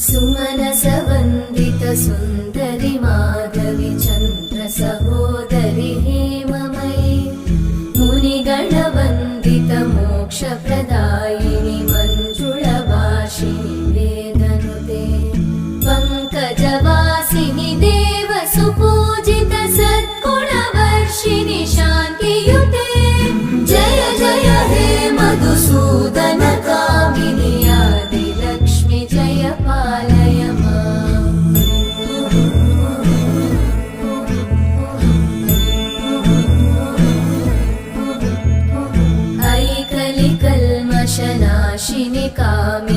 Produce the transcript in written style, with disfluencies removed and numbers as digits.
सुमनसवन्दित सुन्दरि माधवि चन्द्र सहोदरि हेममयि मुनिगणवन्दित मोक्षप्रदायिनि मञ्जुळभाषिणि वेदनुते पङ्कजवासिनि देवसुपूजित सद्गुणवर्षिणि शान्तियुते जय जय हे मधुसूदन कामिनि आदिलक्ष्मि जय पालय माम्। ऐकलिकल्मषनाशिनि कामिनि